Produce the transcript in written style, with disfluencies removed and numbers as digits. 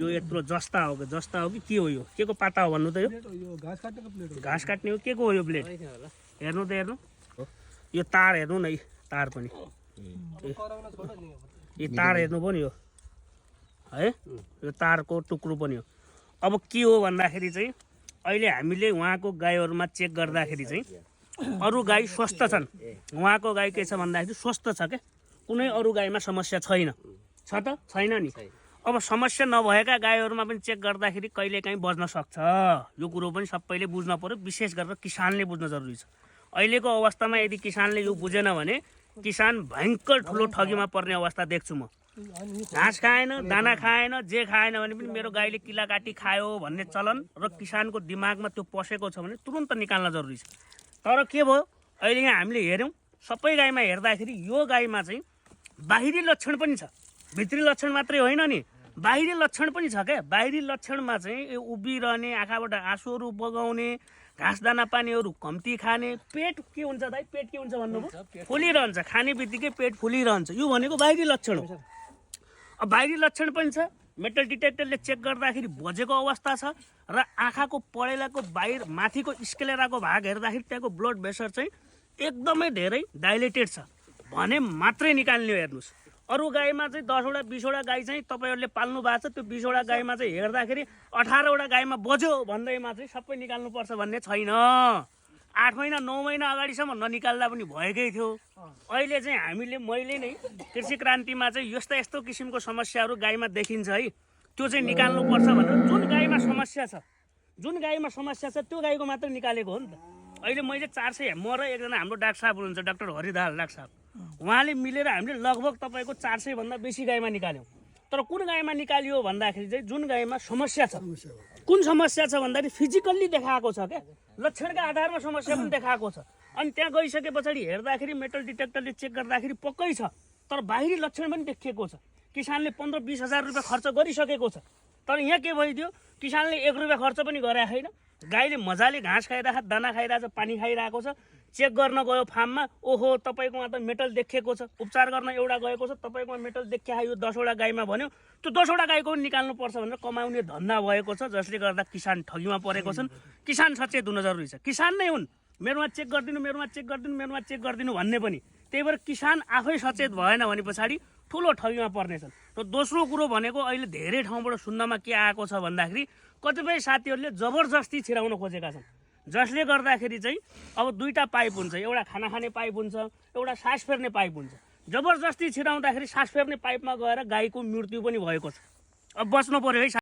यो यत्रो जस्ता हो कि के हो यो के को पाता हो भन्नु त यो घाँस काट्ने हो के को हो यो ब्लेड हेर्नु त हेर्नु यो तार हेर्नु न तार पनि यो तार हेर्नु पनि यो है यो तारको टुक्रो पनि हो। अब के हो भन्दाखेरि चाहिँ अहिले हामीले उहाँको गाईहरुमा चेक गर्दाखेरि चाहिँ अरु गाई स्वस्थ छन् उहाँको गाई के छ भन्दाखेरि स्वस्थ छ के कुनै अरु गाईमा समस्या छैन छ त छैन नि। अब समस्या नभएका गाईहरुमा पनि चेक गर्दाखेरि कहिलेकाहीँ बज्न सक्छ यो कुरो पनि सबैले बुझ्न पर्यो विशेष गरेर किसानले बुझ्न जरुरी छ। अहिलेको अवस्थामा यदि किसानले यो बुझेन भने किसान भयंकर ठुलो ठगीमा पर्ने अवस्था देख्छु म। घाँस खाएन दाना खाएन जे खाएन भने पनि मेरो गाईले किला काटी खायो भन्ने चलन र किसानको दिमागमा त्यो पसेको छ भने तुरुन्त निकाल्न जरुरी छ। तर के भयो अहिले यहाँ हामीले हेर्यौं सबै गाईमा हेर्दाखेरि यो गाईमा चाहिँ बाहिरी लक्षण पनि छ भित्री लक्षण मात्रै होइन नि बाहिरी लक्षण पनि छ क्या। बाहिरी लक्षणमा चाहिँ उभिरहने आँखाबाट आँसुहरू बगाउने घाँस दाना पानीहरू कम्ती खाने पेट के हुन्छ दाइ पेट के हुन्छ भन्नुभयो फुलिरहन्छ खाने बित्तिकै पेट फुलिरहन्छ यो भनेको बाहिरी लक्षण हो। अब बाहिरी लक्षण पनि छ मेटल डिटेक्टरले चेक गर्दाखेरि बजेको अवस्था छ र आँखाको पडेलाको बाहिर माथिको स्क्लेराको भाग हेर्दाखेरि त्यहाँको ब्लड प्रेसर चाहिँ एकदमै धेरै डाइलेटेड छ भने मात्रै निकाल्ने हो। हेर्नुस् अरु गाईमा चाहिँ 10 वटा 20 वटा गाई चाहिँ तपाईहरुले पाल्नु भएको छ त्यो 20 वटा गाईमा चाहिँ हेर्दाखेरि 18 वटा गाईमा बज्यो भन्दैमा चाहिँ सबै निकाल्नु पर्छ भन्ने छैन। 8 महिना 9 महिना अगाडिसम्म ननिकाल्दा पनि भएकै थियो। अहिले चाहिँ हामीले मैले नै कृषि क्रान्तिमा चाहिँ यस्तो किसिमको समस्याहरू गाईमा देखिन्छ है त्यो चाहिँ निकाल्नु पर्छ भनेर जुन गाईमा समस्या छ त्यो गाईको मात्र निकालेको हो नि त। अहिले मैले 400 म र एकजना हाम्रो डाक्टर साहब हुनुहुन्छ डाक्टर हरिदाल डाक्टर साहब उहाँले मिलेर हामीले लगभग तपाईको 400 भन्दा बेसी गाईमा निकाल्यौं। तर कुन गाईमा निकालियो भन्दाखेरि चाहिँ जुन गाईमा समस्या छ कुन समस्या छ भन्दाखेरि फिजिकल्ली देखाएको छ क्या लक्षणका आधारमा समस्या पनि देखाएको छ। अनि त्यहाँ गइसके पछाडि हेर्दाखेरि मेटल डिटेक्टरले चेक गर्दाखेरि पक्कै छ तर बाहिरी लक्षण पनि देखिएको छ। किसानले 15-20 हजार रुपैयाँ खर्च गरिसकेको छ तर यहाँ के भइदियो किसानले 1 रुपैयाँ खर्च पनि गरे छैन। गाईले मजाले घाँस खाइरहेको दाना खाइरहेको छ पानी खाइरहेको छ चेक गर्न गयो फार्ममा ओहो तपाईकोमा त मेटल देखिएको छ उपचार गर्न एउटा गएको छ तपाईकोमा मेटल देखिया यो 10 वटा गाईमा भन्यो त्यो 10 वटा गाईको पनि निकाल्नु पर्छ भनेर कमाउने धन्दा भएको छ जसले गर्दा किसान ठगीमा परेको छन्। किसान सचेत हुन जरुरी छ। किसान नै हुन् मेरोमा चेक गर्दिनु भन्ने पनि त्यही भएर किसान आफै सचेत भएन भने पछाडि ठुलो ठगीमा पर्नेछन्। र दोस्रो कुरो भनेको अहिले धेरै ठाउँबाट सुन्नमा के आएको छ भन्दाखेरि कतिपय साथीहरूले जबरजस्ती छिराउन खोजेका छन् जसले गर्दाखेरि चाहिँ अब दुईटा पाइप हुन्छ एउटा खाना खाने पाइप हुन्छ एउटा सास फेर्ने पाइप हुन्छ। जबरजस्ती छिराउँदाखेरि सास फेर्ने पाइपमा गएर गाईको मृत्यु पनि भएको छ। अब बच्नु पर्यो है।